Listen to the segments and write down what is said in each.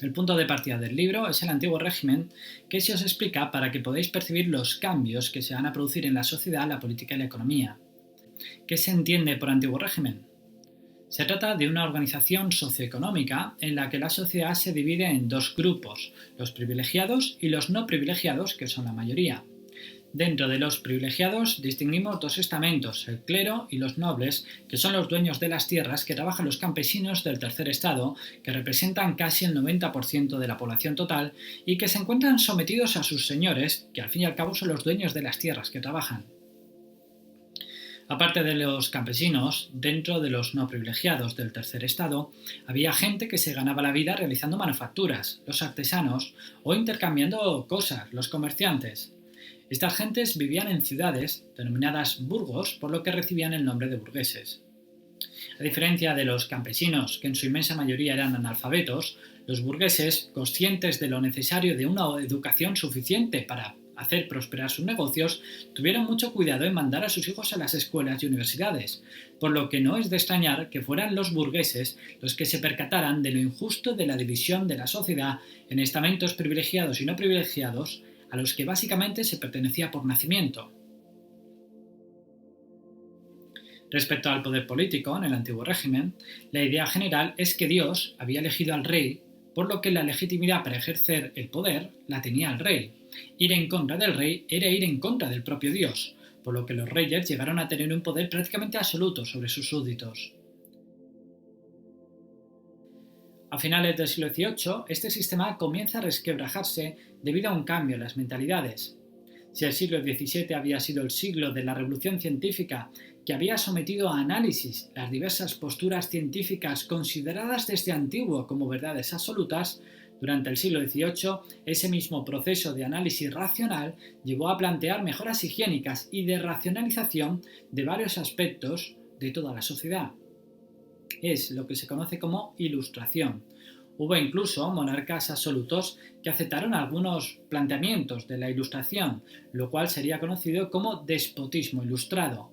El punto de partida del libro es el antiguo régimen, que se os explica para que podáis percibir los cambios que se van a producir en la sociedad, la política y la economía. ¿Qué se entiende por antiguo régimen? Se trata de una organización socioeconómica en la que la sociedad se divide en dos grupos, los privilegiados y los no privilegiados, que son la mayoría. Dentro de los privilegiados distinguimos dos estamentos, el clero y los nobles, que son los dueños de las tierras que trabajan los campesinos del tercer estado, que representan casi el 90% de la población total y que se encuentran sometidos a sus señores, que al fin y al cabo son los dueños de las tierras que trabajan. Aparte de los campesinos, dentro de los no privilegiados del tercer estado, había gente que se ganaba la vida realizando manufacturas, los artesanos, o intercambiando cosas, los comerciantes. Estas gentes vivían en ciudades, denominadas burgos, por lo que recibían el nombre de burgueses. A diferencia de los campesinos, que en su inmensa mayoría eran analfabetos, los burgueses, conscientes de lo necesario de una educación suficiente para hacer prosperar sus negocios, tuvieron mucho cuidado en mandar a sus hijos a las escuelas y universidades, por lo que no es de extrañar que fueran los burgueses los que se percataran de lo injusto de la división de la sociedad en estamentos privilegiados y no privilegiados, a los que básicamente se pertenecía por nacimiento. Respecto al poder político en el antiguo régimen, la idea general es que Dios había elegido al rey, por lo que la legitimidad para ejercer el poder la tenía el rey. Ir en contra del rey era ir en contra del propio Dios, por lo que los reyes llegaron a tener un poder prácticamente absoluto sobre sus súbditos. A finales del siglo XVIII, este sistema comienza a resquebrajarse debido a un cambio en las mentalidades. Si el siglo XVII había sido el siglo de la revolución científica que había sometido a análisis las diversas posturas científicas consideradas desde antiguo como verdades absolutas, durante el siglo XVIII ese mismo proceso de análisis racional llevó a plantear mejoras higiénicas y de racionalización de varios aspectos de toda la sociedad. Es lo que se conoce como Ilustración. Hubo incluso monarcas absolutos que aceptaron algunos planteamientos de la Ilustración, lo cual sería conocido como despotismo ilustrado.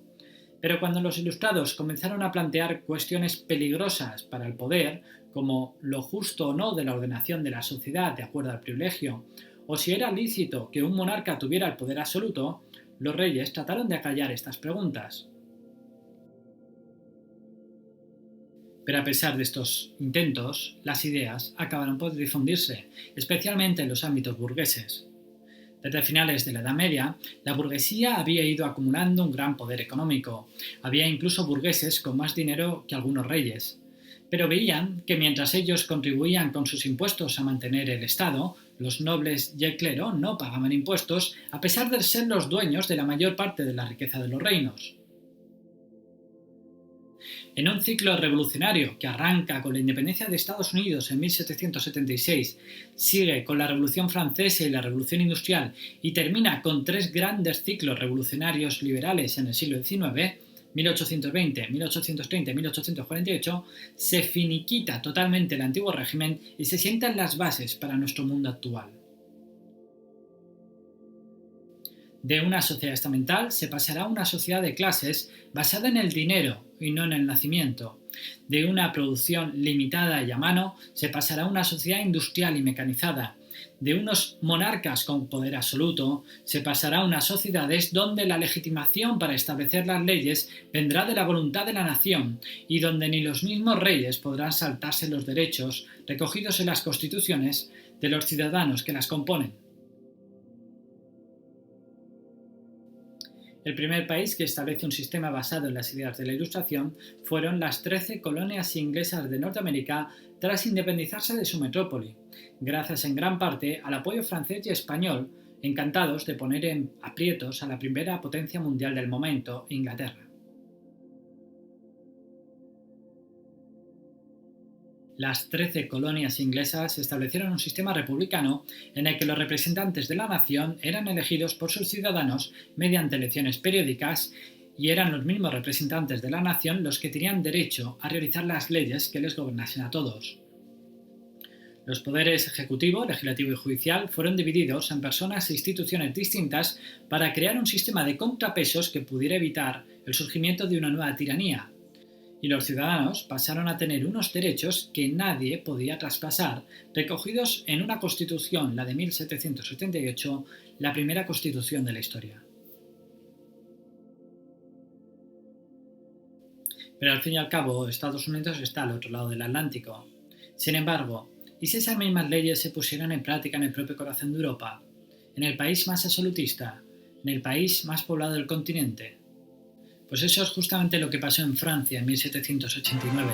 Pero cuando los ilustrados comenzaron a plantear cuestiones peligrosas para el poder, como lo justo o no de la ordenación de la sociedad de acuerdo al privilegio, o si era lícito que un monarca tuviera el poder absoluto, los reyes trataron de acallar estas preguntas. Pero a pesar de estos intentos, las ideas acabaron por difundirse, especialmente en los ámbitos burgueses. Desde finales de la Edad Media, la burguesía había ido acumulando un gran poder económico. Había incluso burgueses con más dinero que algunos reyes. Pero veían que mientras ellos contribuían con sus impuestos a mantener el Estado, los nobles y el clero no pagaban impuestos a pesar de ser los dueños de la mayor parte de la riqueza de los reinos. En un ciclo revolucionario que arranca con la independencia de Estados Unidos en 1776, sigue con la Revolución Francesa y la Revolución Industrial y termina con tres grandes ciclos revolucionarios liberales en el siglo XIX, 1820, 1830 y 1848, se finiquita totalmente el antiguo régimen y se sientan las bases para nuestro mundo actual. De una sociedad estamental se pasará a una sociedad de clases basada en el dinero y no en el nacimiento. De una producción limitada y a mano se pasará a una sociedad industrial y mecanizada. De unos monarcas con poder absoluto se pasará a unas sociedades donde la legitimación para establecer las leyes vendrá de la voluntad de la nación y donde ni los mismos reyes podrán saltarse los derechos recogidos en las constituciones de los ciudadanos que las componen. El primer país que establece un sistema basado en las ideas de la Ilustración fueron las 13 colonias inglesas de Norteamérica tras independizarse de su metrópoli, gracias en gran parte al apoyo francés y español, encantados de poner en aprietos a la primera potencia mundial del momento, Inglaterra. Las 13 colonias inglesas establecieron un sistema republicano en el que los representantes de la nación eran elegidos por sus ciudadanos mediante elecciones periódicas y eran los mismos representantes de la nación los que tenían derecho a realizar las leyes que les gobernasen a todos. Los poderes ejecutivo, legislativo y judicial fueron divididos en personas e instituciones distintas para crear un sistema de contrapesos que pudiera evitar el surgimiento de una nueva tiranía. y los ciudadanos pasaron a tener unos derechos que nadie podía traspasar, recogidos en una constitución, la de 1778, la primera constitución de la historia. Pero al fin y al cabo, Estados Unidos está al otro lado del Atlántico. Sin embargo, ¿y si esas mismas leyes se pusieran en práctica en el propio corazón de Europa? ¿En el país más absolutista? ¿En el país más poblado del continente? Pues eso es justamente lo que pasó en Francia en 1789.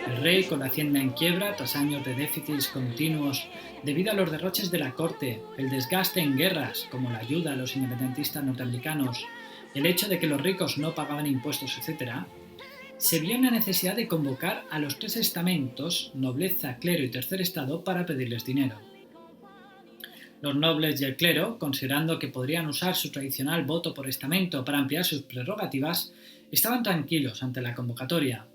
El rey, con la hacienda en quiebra tras años de déficits continuos debido a los derroches de la corte, el desgaste en guerras como la ayuda a los independentistas norteamericanos, el hecho de que los ricos no pagaban impuestos, etc., se vio en la necesidad de convocar a los tres estamentos, nobleza, clero y tercer estado, para pedirles dinero. Los nobles y el clero, considerando que podrían usar su tradicional voto por estamento para ampliar sus prerrogativas, estaban tranquilos ante la convocatoria.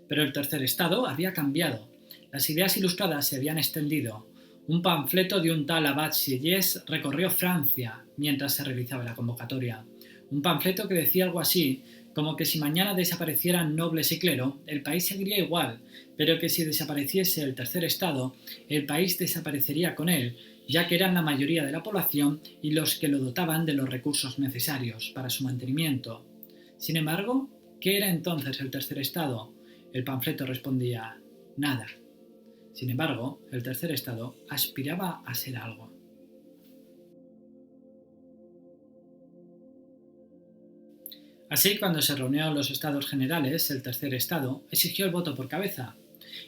Pero el tercer estado había cambiado. Las ideas ilustradas se habían extendido. Un panfleto de un tal Abad Sieyès recorrió Francia mientras se realizaba la convocatoria. Un panfleto que decía algo así como que si mañana desaparecieran nobles y clero, el país seguiría igual, pero que si desapareciese el tercer estado, el país desaparecería con él, ya que eran la mayoría de la población y los que lo dotaban de los recursos necesarios para su mantenimiento. Sin embargo, ¿qué era entonces el tercer estado? El panfleto respondía: nada. Sin embargo, el tercer estado aspiraba a ser algo. Así, cuando se reunieron los estados generales, el tercer estado exigió el voto por cabeza.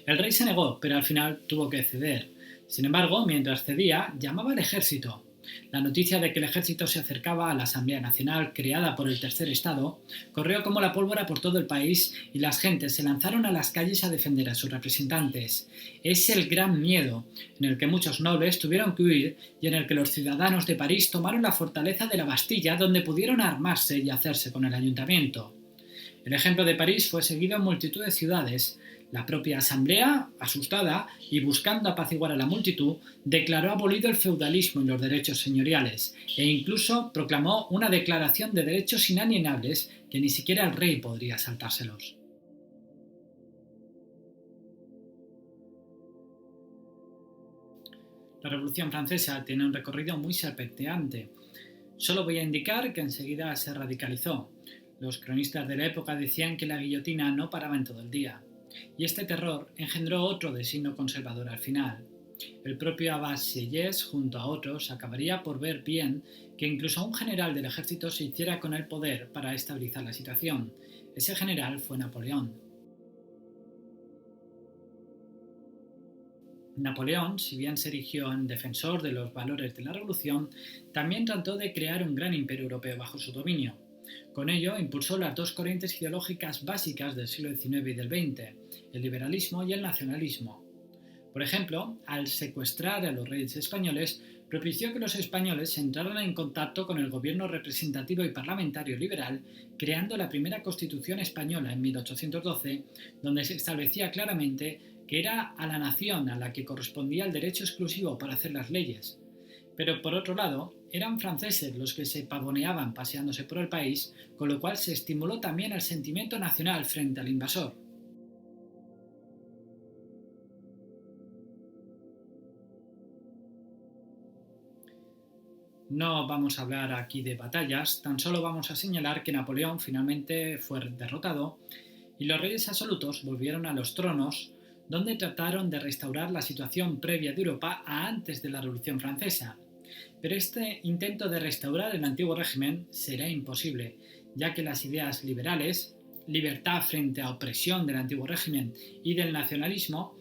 El rey se negó, pero al final tuvo que ceder. Sin embargo, mientras cedía, llamaba al ejército. La noticia de que el ejército se acercaba a la Asamblea Nacional creada por el tercer estado corrió como la pólvora por todo el país y las gentes se lanzaron a las calles a defender a sus representantes. Es el gran miedo, en el que muchos nobles tuvieron que huir y en el que los ciudadanos de París tomaron la fortaleza de la Bastilla, donde pudieron armarse y hacerse con el ayuntamiento. El ejemplo de París fue seguido en multitud de ciudades. La propia Asamblea, asustada y buscando apaciguar a la multitud, declaró abolido el feudalismo y los derechos señoriales, e incluso proclamó una declaración de derechos inalienables que ni siquiera el rey podría saltárselos. La Revolución Francesa tiene un recorrido muy serpenteante. Solo voy a indicar que enseguida se radicalizó. Los cronistas de la época decían que la guillotina no paraba en todo el día. Y este terror engendró otro de signo conservador al final. El propio Abad Sieyès, junto a otros, acabaría por ver bien que incluso un general del ejército se hiciera con el poder para estabilizar la situación. Ese general fue Napoleón. Napoleón, si bien se erigió en defensor de los valores de la revolución, también trató de crear un gran imperio europeo bajo su dominio. Con ello, impulsó las dos corrientes ideológicas básicas del siglo XIX y del XX, el liberalismo y el nacionalismo. Por ejemplo, al secuestrar a los reyes españoles, propició que los españoles entraran en contacto con el gobierno representativo y parlamentario liberal, creando la primera Constitución española en 1812, donde se establecía claramente que era a la nación a la que correspondía el derecho exclusivo para hacer las leyes. Pero por otro lado, eran franceses los que se pavoneaban paseándose por el país, con lo cual se estimuló también el sentimiento nacional frente al invasor. No vamos a hablar aquí de batallas, tan solo vamos a señalar que Napoleón finalmente fue derrotado y los reyes absolutos volvieron a los tronos, donde trataron de restaurar la situación previa de Europa a antes de la Revolución Francesa. Pero este intento de restaurar el antiguo régimen será imposible, ya que las ideas liberales, libertad frente a opresión del antiguo régimen y del nacionalismo,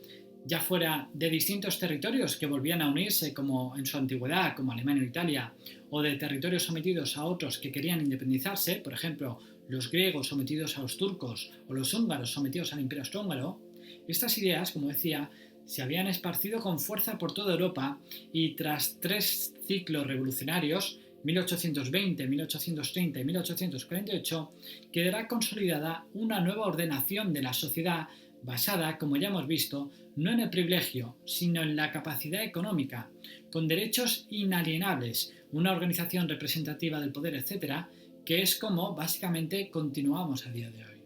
ya fuera de distintos territorios que volvían a unirse como en su antigüedad, como Alemania o Italia, o de territorios sometidos a otros que querían independizarse, por ejemplo, los griegos sometidos a los turcos o los húngaros sometidos al imperio austrohúngaro, estas ideas, como decía, se habían esparcido con fuerza por toda Europa y tras 3 ciclos revolucionarios, 1820, 1830 y 1848, quedará consolidada una nueva ordenación de la sociedad basada, como ya hemos visto, no en el privilegio, sino en la capacidad económica, con derechos inalienables, una organización representativa del poder, etc., que es como básicamente continuamos a día de hoy.